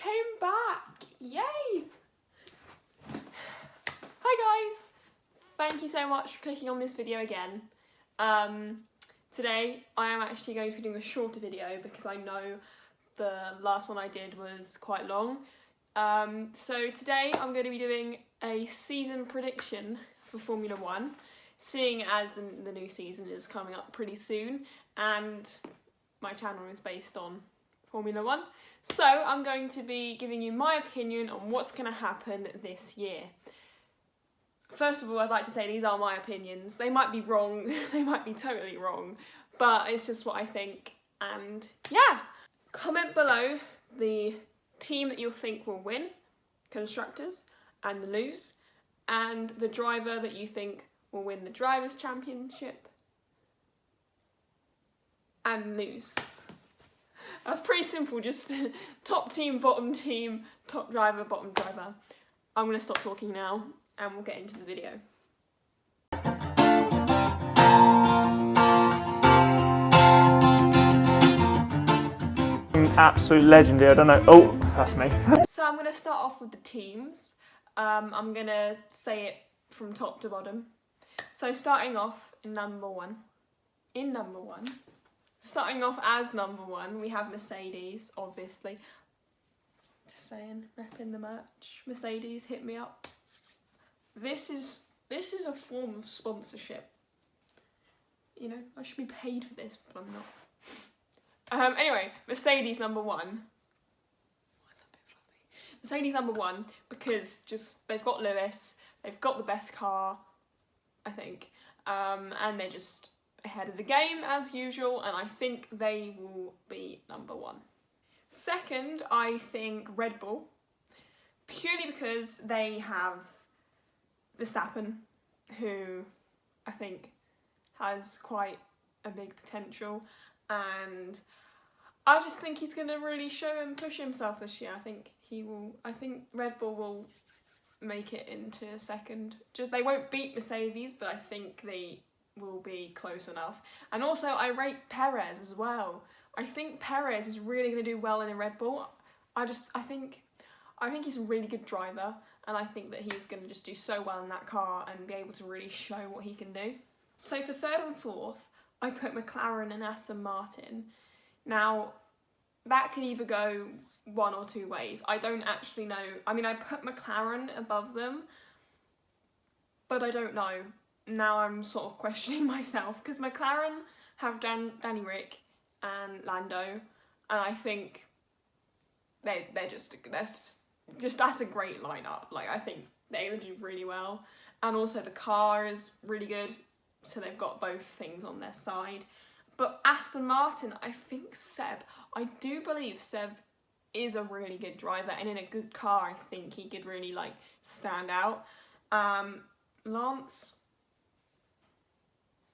came back! Yay! Hi guys! Thank you so much for clicking on this video again. Today I am actually going to be doing a shorter video because I know the last one I did was quite long. So today I'm going to be doing a season prediction for Formula 1, seeing as the new season is coming up pretty soon and my channel is based on Formula 1. So I'm going to be giving you my opinion on what's going to happen this year. First of all, I'd like to say these are my opinions. They might be wrong, they might be totally wrong, but it's just what I think. And yeah, comment below the team that you think will win, constructors, and lose, and the driver that you think will win the Drivers' Championship and lose. That's pretty simple, just top team, top driver, bottom driver. I'm going to stop talking now and we'll get into the video. Absolute legendary, I don't know. Oh, that's me. So I'm going to start off with the teams. I'm going to say it from top to bottom. So starting off in number one. Starting off as number one, we have Mercedes, obviously. Just saying, repping the merch. Mercedes, hit me up. This is a form of sponsorship. You know, I should be paid for this, but I'm not. Anyway, Mercedes number one. Mercedes number one because just they've got Lewis, they've got the best car, I think, and they're just ahead of the game as usual, and I think they will be number one. Second, I think Red Bull, purely because they have Verstappen, who I think has quite a big potential, and I just think he's going to really show and push himself this year. I think Red Bull will make it into second. Just they won't beat Mercedes, but I think they will be close enough. And also I rate Perez as well. I think Perez is really going to do well in a Red Bull. I think he's a really good driver, and I think that he's going to just do so well in that car and be able to really show what he can do. So for third and fourth, I put McLaren and Aston Martin. Now, that could either go one or two ways. I don't actually know. I mean, I put McLaren above them, but I don't know. Now I'm sort of questioning myself, because McLaren have Danny Rick and Lando, and I think that's a great lineup. Like, I think they would do really well, and also the car is really good, so they've got both things on their side. But Aston Martin, I do believe Seb is a really good driver, and in a good car I think he could really like stand out. Lance,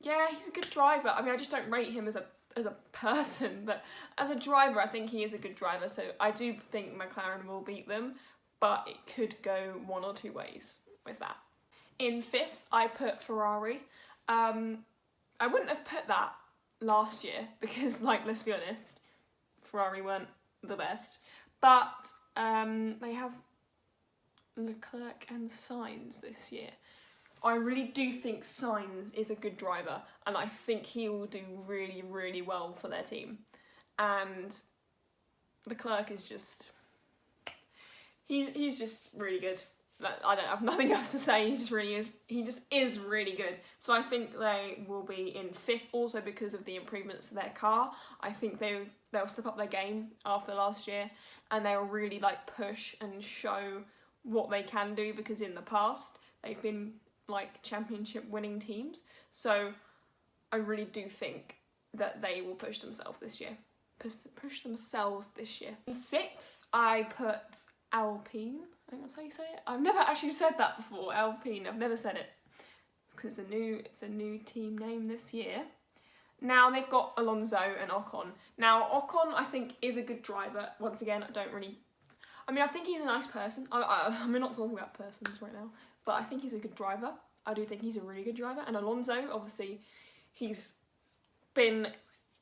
yeah, he's a good driver. I mean, I just don't rate him as a person, but as a driver I think he is a good driver, so I do think McLaren will beat them, but it could go one or two ways with that. In fifth, I put Ferrari. I wouldn't have put that last year because, like, let's be honest, Ferrari weren't the best, but they have Leclerc and Sainz this year. I really do think Sainz is a good driver, and I think he will do really, really well for their team. And Leclerc is just, he's just really good. I don't have nothing else to say. He just is really good. So I think they will be in fifth, also because of the improvements to their car. I think they'll step up their game after last year, and they'll really like push and show what they can do, because in the past they've been like championship winning teams. So I really do think that they will push themselves this year. In sixth, I put Alpine. I think that's how you say it. I've never actually said that before. Alpine. I've never said it. It's because it's a new team name this year. Now they've got Alonso and Ocon. Now Ocon, I think, is a good driver. Once again, I think he's a nice person. I'm not talking about persons right now, but I think he's a good driver. I do think he's a really good driver. And Alonso, obviously, he's been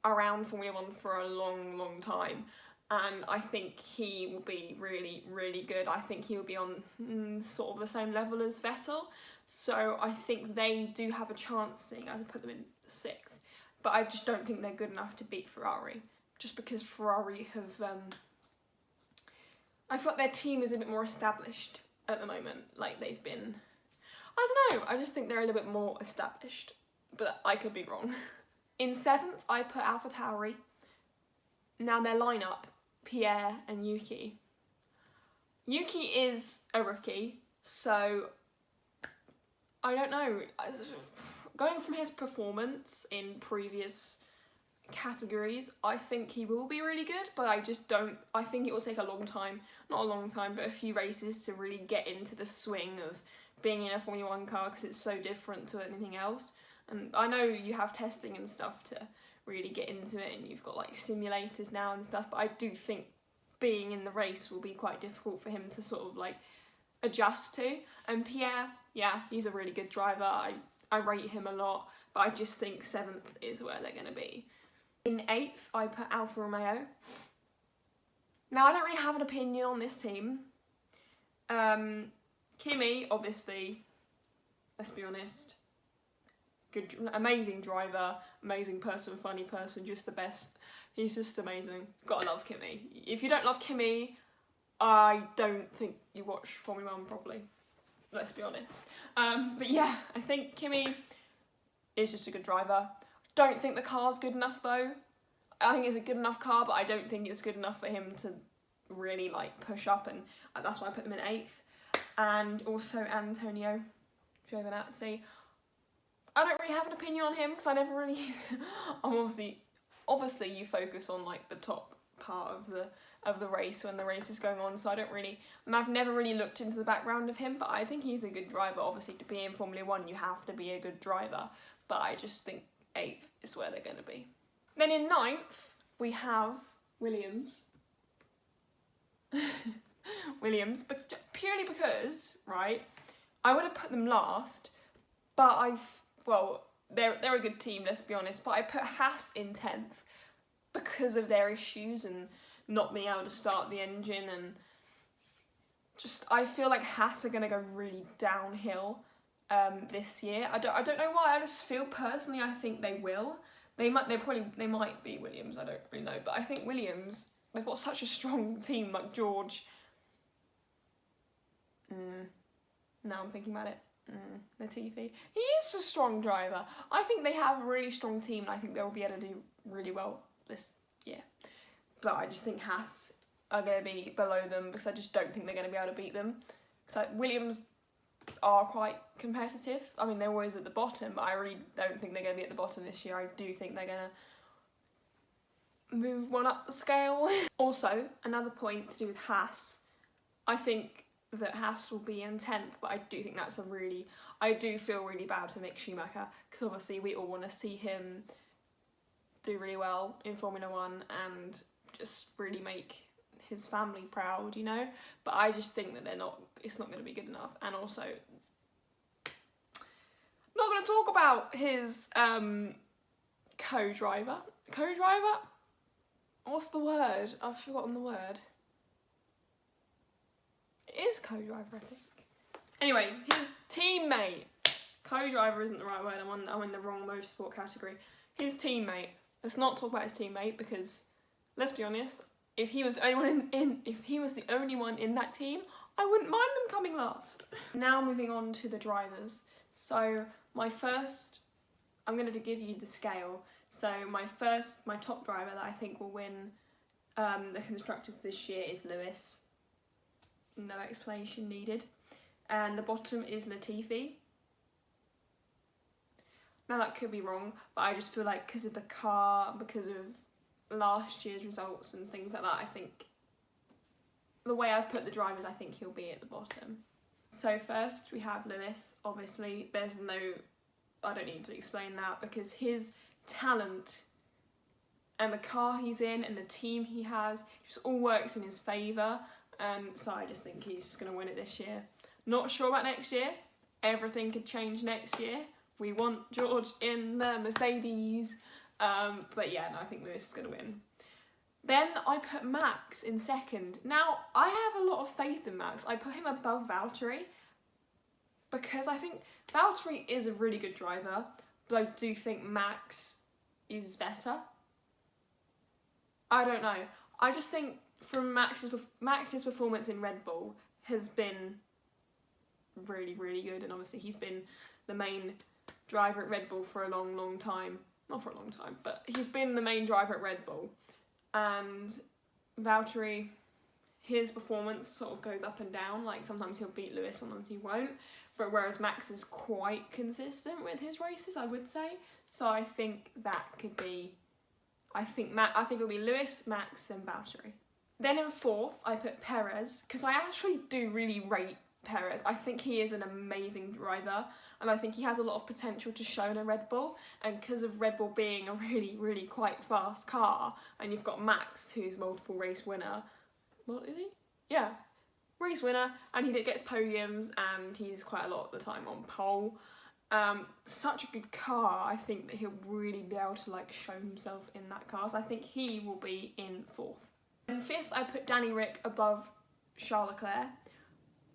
around Formula 1 for a long, long time. and I think he will be really, really good. I think he will be on sort of the same level as Vettel. So I think they do have a chance, seeing as I put them in 6th. But I just don't think they're good enough to beat Ferrari. Just because Ferrari have... I feel like their team is a bit more established at the moment. Like they've been... I don't know, I just think they're a little bit more established. But I could be wrong. In 7th, I put AlphaTauri. Now their lineup, Pierre and Yuki. Yuki is a rookie, so I don't know. Going from his performance in previous categories, I think he will be really good, but I just don't. I think it will take a long time, not a long time, but a few races to really get into the swing of being in a Formula 1 car, because it's so different to anything else. And I know you have testing and stuff to really get into it, and you've got like simulators now and stuff, but I do think being in the race will be quite difficult for him to sort of like adjust to. And Pierre, yeah, he's a really good driver. I rate him a lot, but I just think 7th is where they're going to be. In 8th, I put Alfa Romeo. Now, I don't really have an opinion on this team. Kimi, obviously, let's be honest, good, amazing driver, amazing person, funny person, just the best. He's just amazing. Gotta love Kimi. If you don't love Kimi, I don't think you watch Formula 1 properly. Let's be honest. But yeah, I think Kimi is just a good driver. Don't think the car's good enough though. I think it's a good enough car, but I don't think it's good enough for him to really like push up, and that's why I put him in 8th. And also Antonio Giovinazzi. I don't really have an opinion on him because I never really. I'm obviously you focus on like the top part of the race when the race is going on, so I don't really, and I've never really looked into the background of him, but I think he's a good driver. Obviously, to be in Formula 1 you have to be a good driver, but I just think 8th is where they're going to be. Then in 9th we have Williams. Williams, but purely because, right, I would have put them last, but they're a good team, let's be honest, but I put Haas in 10th because of their issues and not being able to start the engine, and just I feel like Haas are going to go really downhill this year. I don't know why, I just feel personally I think they will. They might be Williams, I don't really know, but I think Williams, they've got such a strong team, like George. Now I'm thinking about it. Latifi. He is a strong driver. I think they have a really strong team, and I think they'll be able to do really well this year. But I just think Haas are going to be below them because I just don't think they're going to be able to beat them. So Williams are quite competitive. I mean, they're always at the bottom, but I really don't think they're going to be at the bottom this year. I do think they're going to move one up the scale. Also, another point to do with Haas, I think that Haas will be in 10th, but I do think that's I do feel really bad for Mick Schumacher, because obviously we all want to see him do really well in Formula 1 and just really make his family proud, you know, but I just think that it's not going to be good enough. And also, I'm not going to talk about his co-driver, what's the word? I've forgotten the word. It is co-driver, I think. Anyway, his teammate. Co-driver isn't the right word. I'm in the wrong motorsport category. His teammate. Let's not talk about his teammate, because let's be honest. If he was the only one in that team, I wouldn't mind them coming last. Now moving on to the drivers. So I'm going to give you the scale. So my top driver that I think will win the constructors this year is Lewis. No explanation needed. And the bottom is Latifi. Now that could be wrong, but I just feel like because of the car, because of last year's results and things like that, I think the way I've put the drivers, I think he'll be at the bottom. So first we have Lewis. Obviously I don't need to explain that, because his talent and the car he's in and the team he has just all works in his favour. So I just think he's just going to win it this year. Not sure about next year. Everything could change next year. We want George in the Mercedes. But yeah, no, I think Lewis is going to win. Then I put Max in second. Now, I have a lot of faith in Max. I put him above Valtteri because I think Valtteri is a really good driver, but I do think Max is better. I don't know. I just think from Max's performance in Red Bull has been really, really good, and obviously he's been the main driver at Red Bull for a long, long time. Not for a long time, but he's been the main driver at Red Bull. And Valtteri, his performance sort of goes up and down. Like sometimes he'll beat Lewis, sometimes he won't. But whereas Max is quite consistent with his races, I would say. So I think that could be. I think it'll be Lewis, Max, then Valtteri. Then in fourth, I put Perez because I actually do really rate Perez. I think he is an amazing driver, and I think he has a lot of potential to show in a Red Bull. And because of Red Bull being a really, really quite fast car, and you've got Max, who's multiple race winner. What is he? Yeah, race winner, and he gets podiums, and he's quite a lot of the time on pole. Such a good car. I think that he'll really be able to like show himself in that car. So I think he will be in fourth. In fifth, I put Danny Ric above Charles Leclerc,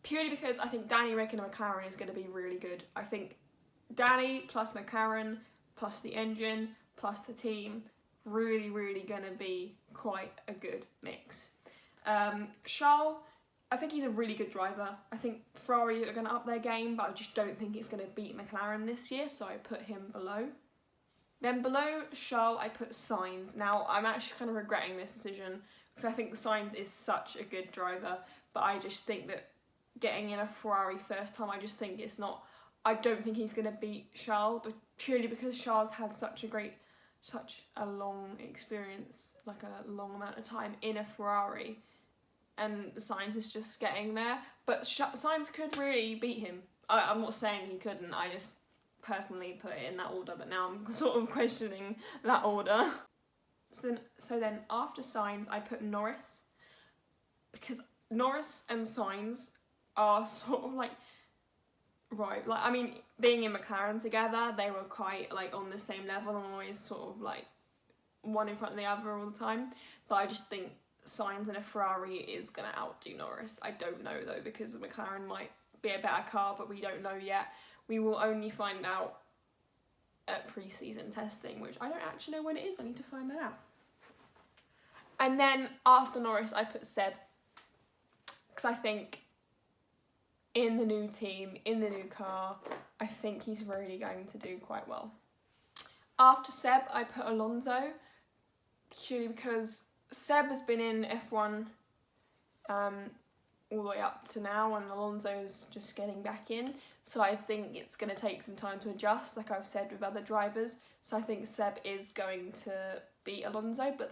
purely because I think Danny Ric in a McLaren is going to be really good. I think Danny plus McLaren plus the engine plus the team really, really going to be quite a good mix. Charles, I think he's a really good driver. I think Ferrari are going to up their game, but I just don't think it's going to beat McLaren this year, so I put him below. Then below Charles, I put Sainz. Now, I'm actually kind of regretting this decision because I think Sainz is such a good driver, but I just think that getting in a Ferrari first time, I just think it's not. I don't think he's going to beat Charles, but purely because Charles had such a long experience, like a long amount of time in a Ferrari. And Sainz is just getting there. But Sainz could really beat him. I'm not saying he couldn't, I just personally put it in that order, but now I'm sort of questioning that order. So then after Sainz, I put Norris. Because Norris and Sainz are sort of like, right, like, I mean, being in McLaren together, they were quite like on the same level and always sort of like one in front of the other all the time. But I just think Sainz in a Ferrari is going to outdo Norris. I don't know though, because McLaren might be a better car, but we don't know yet. We will only find out at pre-season testing, which I don't actually know when it is. I need to find that out. And then after Norris, I put Seb, because I think in the new team, in the new car, I think he's really going to do quite well. After Seb, I put Alonso, purely because Seb has been in F1 all the way up to now, and Alonso's just getting back in. So I think it's going to take some time to adjust, like I've said with other drivers. So I think Seb is going to beat Alonso, but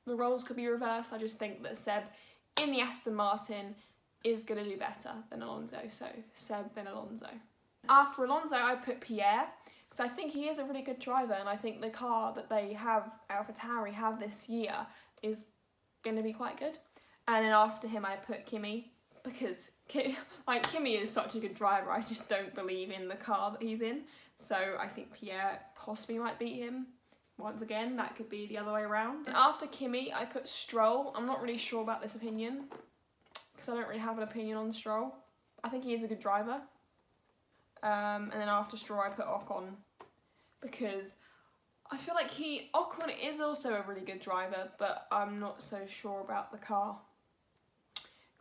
the roles could be reversed. I just think that Seb in the Aston Martin is going to do better than Alonso. So Seb, then Alonso. After Alonso, I put Pierre, because I think he is a really good driver, and I think the car that they have, AlphaTauri have this year, is going to be quite good. And then after him, I put Kimi, because Kimi is such a good driver. I just don't believe in the car that he's in. So I think Pierre possibly might beat him. Once again, that could be the other way around. And after Kimi, I put Stroll. I'm not really sure about this opinion, because I don't really have an opinion on Stroll. I think he is a good driver. And then after Stroll, I put Ocon, because I feel like Ocon is also a really good driver, but I'm not so sure about the car.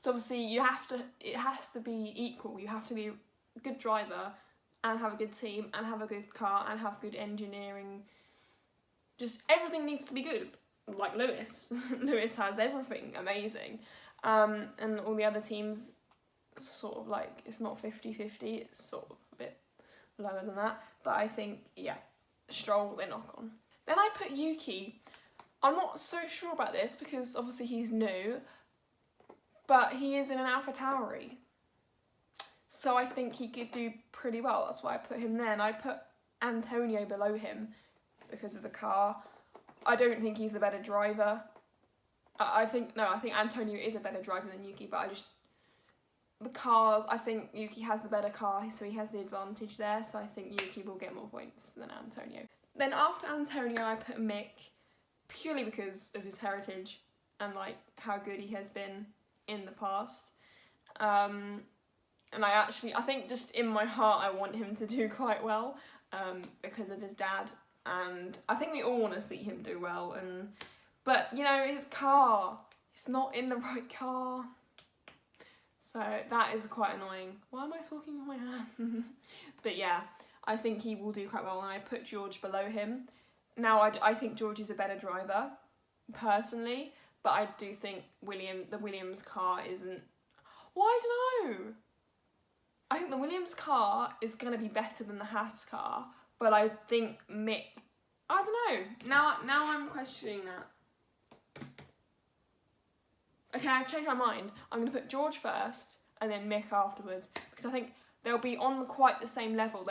So obviously it has to be equal. You have to be a good driver and have a good team and have a good car and have good engineering. Just everything needs to be good. Like Lewis. Lewis has everything amazing. And all the other teams sort of like, it's not 50-50, it's sort of a bit lower than that. But I think, yeah, Stroll, then Ocon. Then I put Yuki. I'm not so sure about this because obviously he's new, but he is in an AlphaTauri. So I think he could do pretty well. That's why I put him there. And I put Antonio below him because of the car. I don't think he's a better driver. I think Antonio is a better driver than Yuki, but the cars, I think Yuki has the better car, so he has the advantage there, so I think Yuki will get more points than Antonio. Then after Antonio, I put Mick, purely because of his heritage and like how good he has been in the past. And I think just in my heart I want him to do quite well because of his dad, and I think we all want to see him do well. But you know, his car, he's not in the right car, so that is quite annoying. Why am I talking with my hand? But yeah, I think he will do quite well, and I put George below him. Now I think George is a better driver personally, but I do think the Williams car isn't. Well, I don't know. I think the Williams car is going to be better than the Haas car, but I think Mick, I don't know. Now I'm questioning that. Okay, I've changed my mind. I'm going to put George first and then Mick afterwards, because I think they'll be on quite the same level.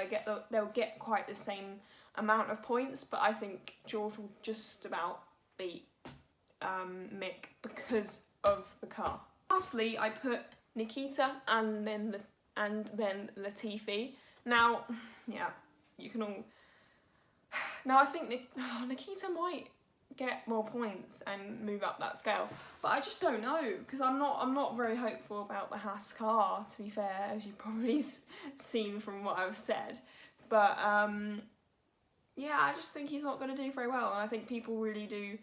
They'll get quite the same amount of points, but I think George will just about beat Mick because of the car. Lastly, I put Nikita and then Latifi. Now, yeah, you can all. Now I think Nikita might get more points and move up that scale, but I just don't know, because I'm not very hopeful about the Haas car, to be fair, as you've probably seen from what I've said. But yeah, I just think he's not going to do very well, and I think people really do.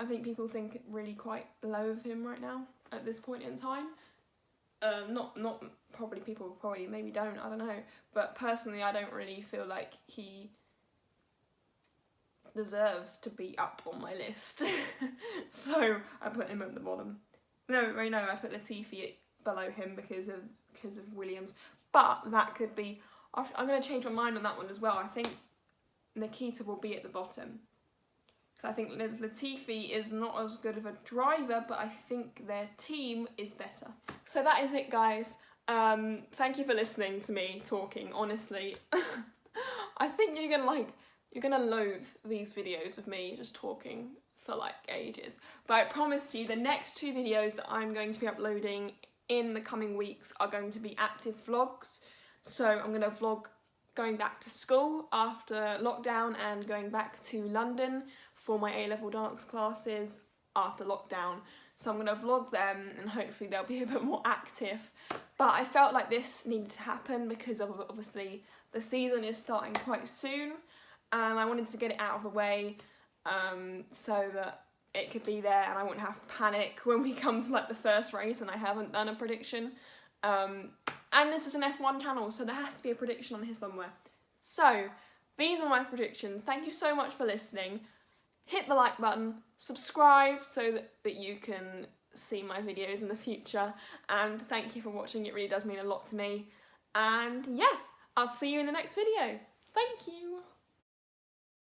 I think people think really quite low of him right now at this point in time. Not probably people probably maybe don't, I don't know, but personally I don't really feel like he deserves to be up on my list. So I put him at the bottom. No, I put Latifi below him because of Williams, but that could be. I'm going to change my mind on that one as well. I think Nikita will be at the bottom. I think Latifi is not as good of a driver, but I think their team is better. So that is it, guys. Thank you for listening to me talking, honestly. I think you're gonna loathe these videos of me just talking for like ages. But I promise you the next 2 videos that I'm going to be uploading in the coming weeks are going to be active vlogs. So I'm gonna vlog going back to school after lockdown and going back to London for my A-level dance classes after lockdown. So I'm going to vlog them and hopefully they'll be a bit more active. But I felt like this needed to happen because obviously the season is starting quite soon, and I wanted to get it out of the way so that it could be there and I wouldn't have to panic when we come to like the first race and I haven't done a prediction. And this is an F1 channel, so there has to be a prediction on here somewhere. So these are my predictions. Thank you so much for listening. Hit the like button, subscribe so that you can see my videos in the future, and thank you for watching. It really does mean a lot to me. And yeah, I'll see you in the next video. Thank you.